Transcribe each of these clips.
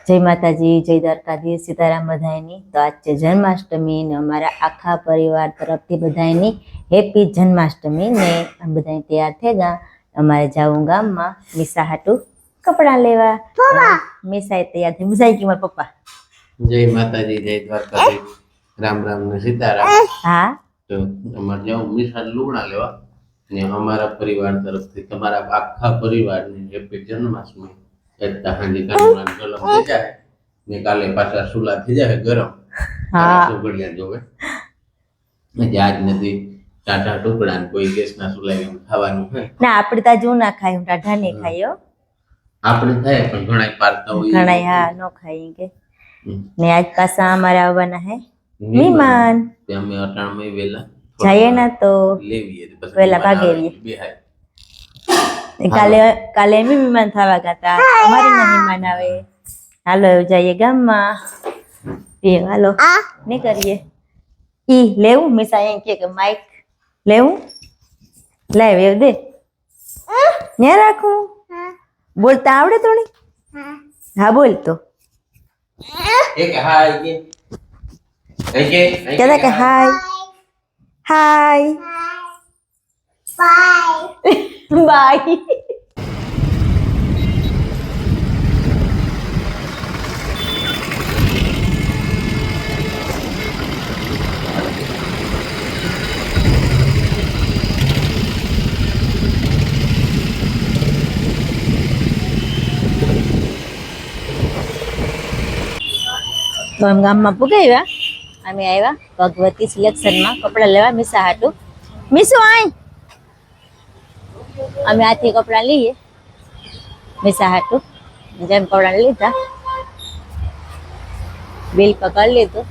जय माताजी, जय द्वारकाधीश, सीताराम बधाईनी। तो आज છે જન્માષ્ટમી ને અમારા આખા પરિવાર તરફથી બધાયની હેપી જન્માષ્ટમી ને બધાય તૈયાર થઈ ગયા। અમારે જાવું ગામમાં મીસા હાટુ કપડા લેવા। મીસા તૈયાર થઈ મુજાઈ કે મારા પપ્પા। जय माताजी, जय द्वारकाधीश, राम राम ने सीताराम। हाँ तो અમાર જાવ મીસા લુગડા લેવા ને અમારા પરિવાર તરફથી તમારા આખા પરિવારને હેપી જન્માષ્ટમી। एकता हांडी कानून गलम થઈ જાય ને કાલે પાછા સુલા થઈ જાય ગરમ। હા સુગડિયા જોવે ને આજ નથી ટાટા ટુકડા ને કોઈ ગેસના સુલાઈ ખાવાનું છે ના આપણે તાજુ ના ખાય ટાઢા ને ખાયો આપણે થાય પણ ઘણાય પારતા હોય ઘણાય હા નો ખાઈ કે ને આજ પાછા અમારે આવવાના હે મહેમાન તે અમે અટાણમાં વેલા જઈએ ના તો લેવીએ પછી વેલા ભાગેવીએ બેહાય કાલે કાલે એમ મહેમાન થવા ગયા અમારે મહેમાન આવે હાલો જઈએ ગામમાં એ હાલો નહીં કરીએ ઈ લેવું મીસા એમ કે માઇક લેવું લાવ એવું દે ને રાખું બોલતા આવડે થોડી હા બોલ તો એક હાય કે કહેતા કે હાય હાય બાય બાય तो हम गाम में पुगाव्या अमे आव्या भगवती सिलेक्शन में कपड़ा लेवा मीसा हाटू मीसू आई अमे आथी कपड़ा लीए मीसा हाटू जेम कपड़ा लीधा बिल पकड़ लीधु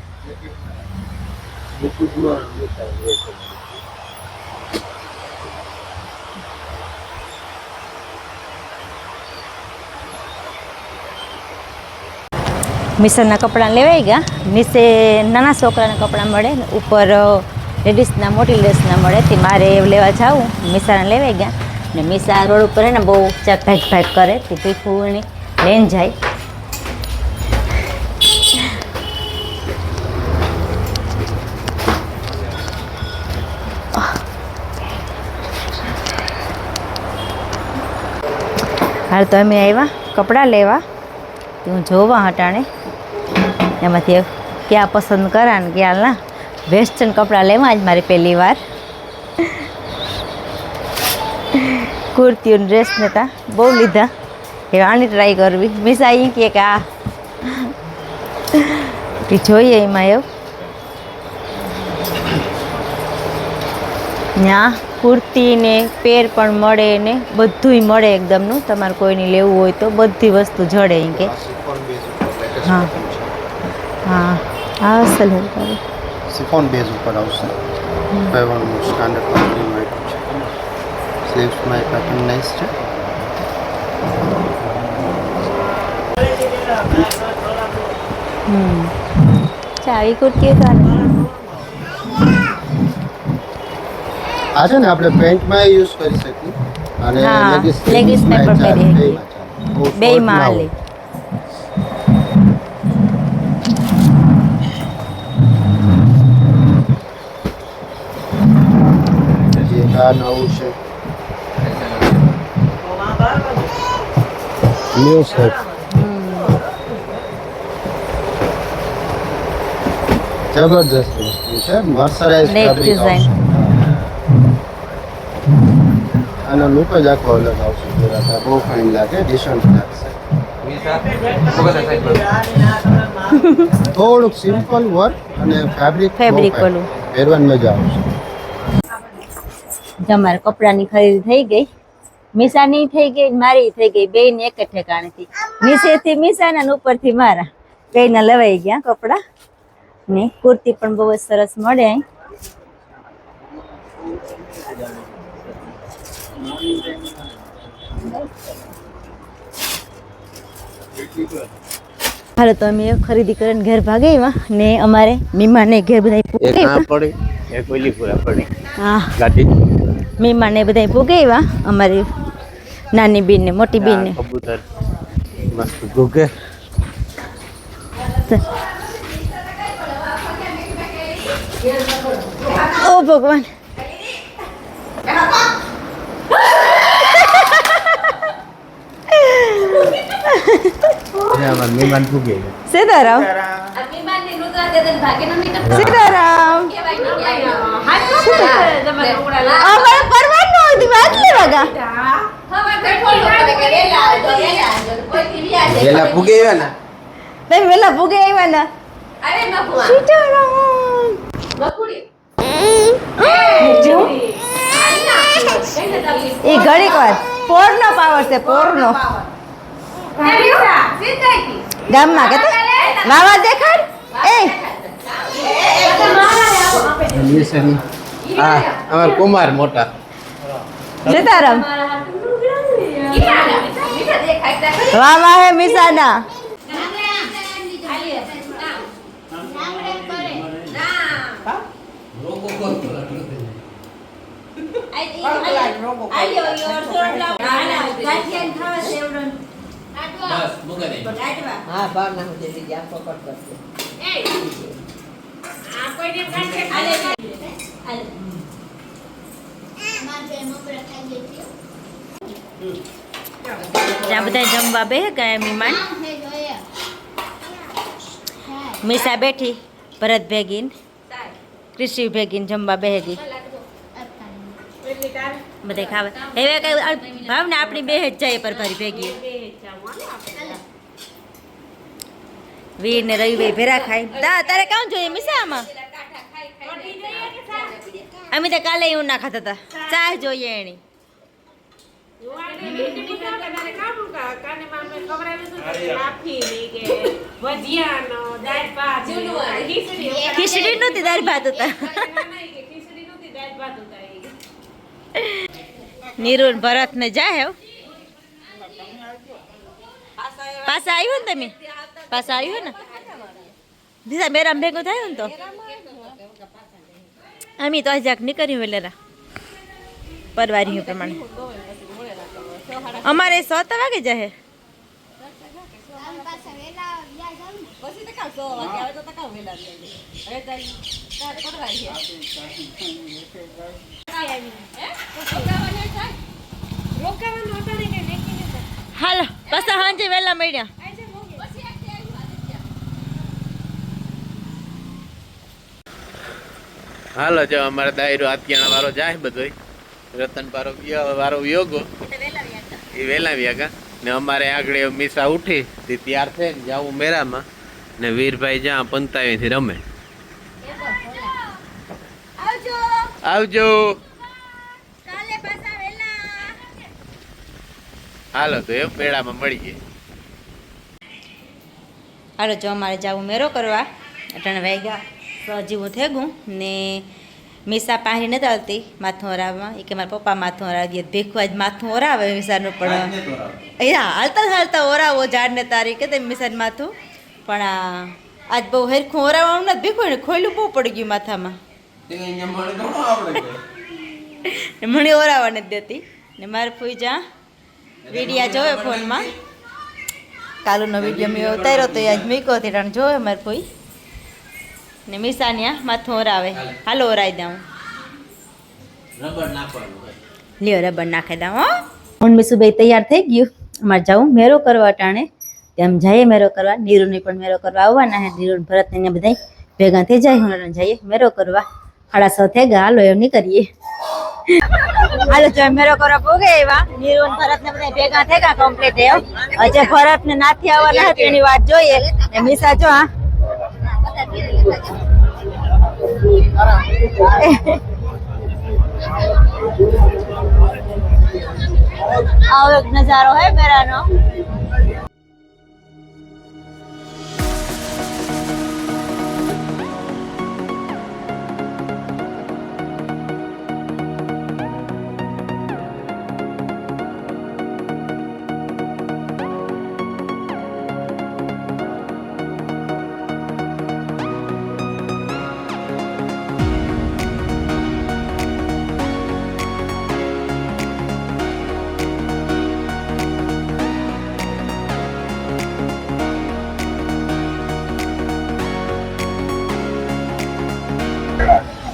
मिसरना कपड़ा लेवाई गया नीचे नाना छोकराना कपड़ा मळे ऊपर लेडीजना मोटी लेडीसना मळे थी मारे लेवा जाऊँ मिसाना लेवाई गया ने मिसा रोड पर है ना बहु चक भाग भाग करे थी भीखुनी लेन जाए हाल तो अमे आव्या कपड़ा लेवा हूँ जोवा हटाणे एमांथी क्या पसंद करा ने क्या ना वेस्टर्न कपड़ा लेवा आज मारी पहली बार कुर्ती ड्रेस ने था बहु लीधा ए आनी ट्राई करवी मीसा अहीं कहे के आ जोईए एमां एवुं न्या कुर्ती ने पेर पण मळे ने बधुंय मळे एकदमनु तमारे कोईने लेवुं होय तो बधी वस्तु जड़े एम के हाँ हाँ हाँ असल है शिफॉन बेस ऊपर आवशे पेवन स्टैंडर्ड क्वालिटी में आइटम छे स्लीव्स में पैटर्न नाइस छे चावी कुर्ती तो आ छे ने आपणे पेंट में यूज करी सकी अने लेडीज में पण पेरी हकी बेय में आले नवुं छे न्यू सेट जबरदस्त है मर्सराइज फैब्रिक आनो लुक ज आखो अलग आवशे जरा बहुत फाइन लागे डिसेंट लागशे थोड़ुं सिंपल वर्क अने फैब्रिक वालू પહેરવાની મજા આવશે जमारे कपड़ा नी खरीदी थई गई मीसा नी थई गई मारी थई गई बे ने एक ठेकाणे थी नीचे थी मीसा ने ऊपर थी मारा कई ना लवाई गया कपड़ा ने कुर्ती पण बहुत सरस मळे हालो तो अमे खरीदी करने घर भागे ने अमारे मेहमान ने घर बधाई पड़े एक ओली पूरा पड़े हाँ गाड़ी मेहमान ने बधाई पोगाव्या अमारी नानी बेन ने मोटी बेन ने कबूतर मस्त गुगे ઓ ભગવાન મહેમાન પૂગે સીતારામ સીતારામ અમારે પરવાર નો હતી વાત લેવા ગા પેલા પૂગે આવ્યા ને તમે વેલા ભૂગે આવ્યા ને સીતારામ એ ઘડીક વાર પોરનો પાવર છે પોરનો ગામમાં કે વાવા દેખાડ એ હા અમાર કુમાર મોટા સીતારામ વાવા હે મિસાના હા ભાવના હું જતી ગયા પકડ કરશે ત્યાં બધા જમવા બેહે ગયા મહેમાન મીસા બેઠી ભરત ભેગીન કૃષિ ભેગીન જમવા બેહે ગઈ બધે ખાવા હવે કઈ ભાવ ને આપણી બે જ જાય પરભારી ભેગી વીર ને રવિભાઈ ભેરા ખાય તારે કામ જોઈએ મીસા આમાં અમે તો કાલે એવું ના ખાતા હતા ચા જોઈએ એની ખીચડી નહોતી દાળ ભાત હતા નીરુ ભરત ને જાય પાછા આવ્યો ને તમે પાછા આવ્યો ને દીધા મેરામ ભેગું થયું ને તો અમે તો હજાક નીકળ્યું વેલેરા પરવારી પ્રમાણે અમારે 7 વાગે જાય હાલો પાછા સાંજે વહેલા મળ્યા હાલો જો અમારે દાયરો આત્યાણા વાળો જાય બધોય રતન વાળો યોગો એ વેલા વ્યાગા ને અમારે આગળ મીસા ઉઠી તે તૈયાર થઈને જાવું મેરામાં ને વીરભાઈ જ્યાં 55 થી રમે આવજો હાલો તો એ મેળામાં મળીએ હાલો જો અમારે જવું મેરો કરવા અટાણે વાગ્યા જેવું થઈ ગયું ને મીસા પાણી નથી આવતી માથું ઓરાવવા એ કે મારા પપ્પા માથું ઓરાવી દે ભેખું આજ માથું ઓરાવે મીસાનું પણ અહીંયા હાલતા હાલતા ઓરાવો ઝાડને તારી કે તેમ મીસાનું માથું પણ આજ બહુ હેરખું ઓરાવવાનું નથી ભેખું ને ખોયલું બહુ પડી ગયું માથામાં મણી ઓરાવા નથી દેતી ને મારે ફૂઈ જા વિડીયા જોવે ફોનમાં કાલુનો વિડીયો મેં ઉતાર્યો તો આજ મૂક્યો તે ટાણ જોવે મારે ફૂઈ ને મિસાનિયા માથું ઓરાવે હાલો ઓરાઈ દઉં લ્યો રબર નાખી દઉં હો હું મીસુભાઈ તૈયાર થઈ ગયું અમારે જાઉં મેરો કરવા ટાણે તેમ જઈએ મેરો કરવા નીરુને પણ મેરો કરવા આવવાના હે નીરુ ભરત ને બધા ભેગા થઈ જાય હું જઈએ મેરો કરવા 6:30 થઈ ગયા હાલો એમ નહીં કરીએ હાલો જો મેરો કરવા પોગે એવા નીરુ ભરત ને બધા ભેગા થઈ ગયા કમ્પ્લીટ એમ હજે ભરત ને નાથી આવવાના હતી એની વાત જોઈએ ને મીસા જો આ આવો એક નજારો હે મેરાનો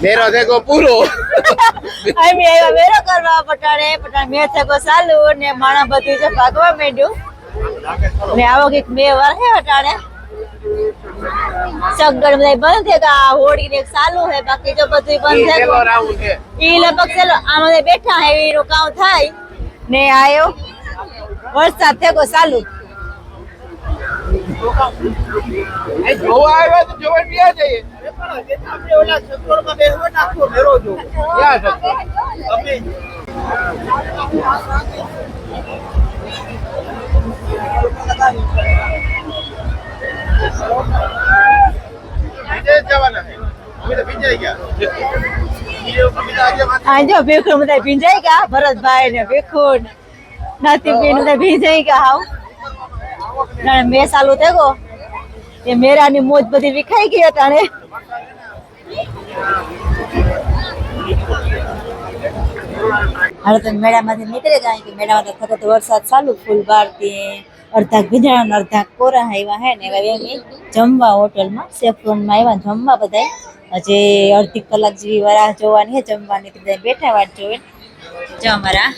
મેરો દેખો પૂરો અમે આવ્યા મેરો કરવા પટાણે મેં થકો ચાલુ ને માણા બધું છે ભાગવા માંડ્યું ને આવો કઈક 2 વાર હે પટાણે સગડ બધા બંધ છે કે આ હોડી ને ચાલુ હે બાકી જો બધું બંધ છે રાઉન્ડ છે ઈ લગભગ ચલો આમાં બેઠા હે એનું કામ થાય ને આયો વરસાદ થકો ચાલુ એ જોવા આવ્યા તો જોવા ક્યાં જઈએ ક્યાં છે? આ જો ભીખું બધા ભીંજાઈ ગયા ભરતભાઈ ને ભીખું નથી પીને બધા ભીંજાઈ ગયા હાવ જાણે મેં ચાલુ થયો એ મેરાની મોજ બધી વિખાઈ ગઈ અટાણે હાલો તો મેળામાંથી નીકળે જાય કે મેળામાં તો ખતર વરસાદ ચાલુ ફૂલ બારતી અડધા ભીંજાણા અડધા કોરા આવ્યા હે ને એમ જમવા હોટલમાં સેફ્રોનમાં આવ્યા જમવા બધા હજી અડધી કલાક જેવી વાર જોવાની હે જમવાની બધા બેઠા વાટ જોવે જો અમારા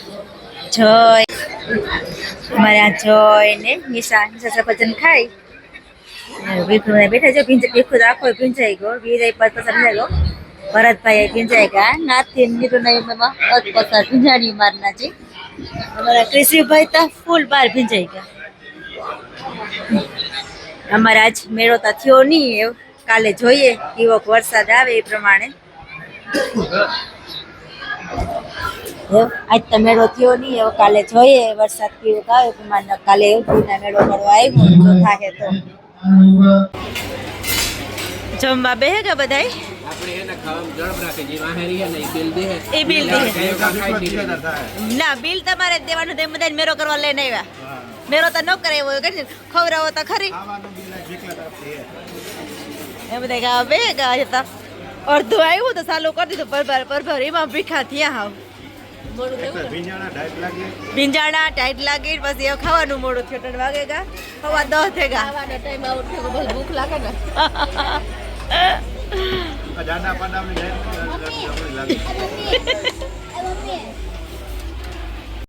જોય ને નિશા સફરજન ખાઈ ભીખું બેઠા જો ભીખું આખો ભીંજાઈ ગયો વીરાઈ પસંદ થયેલો ભરતભાઈ ભીંજાઈ ગયા નાથી નીરું નહીં પસાર ભીંજાણી મારના છે અમારા કૃષિભાઈ તો ફૂલ બાર ભીંજાઈ ગયા અમારે આજ મેળો તો થયો નહીં એવું કાલે જોઈએ કેવો વરસાદ આવે એ પ્રમાણે આજ તો મેળો થયો નહીં એવો કાલે જોઈએ વરસાદ કેવો આવે એ પ્રમાણે કાલે એવું મેળો કરવા આવ્યો જો થાય તો જમવા બેહે કે બધાય આપણે એના ખાવામાં જળબ રાખે જે વાહેરી હે ને એ બિલ દે એ બિલ દે ખાઈ ના બિલ તમારે જ દેવાનું તે બધા મેરો કરવા લઈને આવ્યા મેરો તો ન કરાવ્યો કે ખવડાવો તો ખરી એ બધા ગાવા બે ગયા હતા અડધું આવ્યું તો ચાલુ કરી દીધું પરભર એમાં ભીખા થયા હાવ ભીંજાણા ટાઈટ લાગી પછી હવે ખાવાનું મોડું થયું 3 વાગે ગા ખવા 10 થઈ ગયા ભૂખ લાગે ને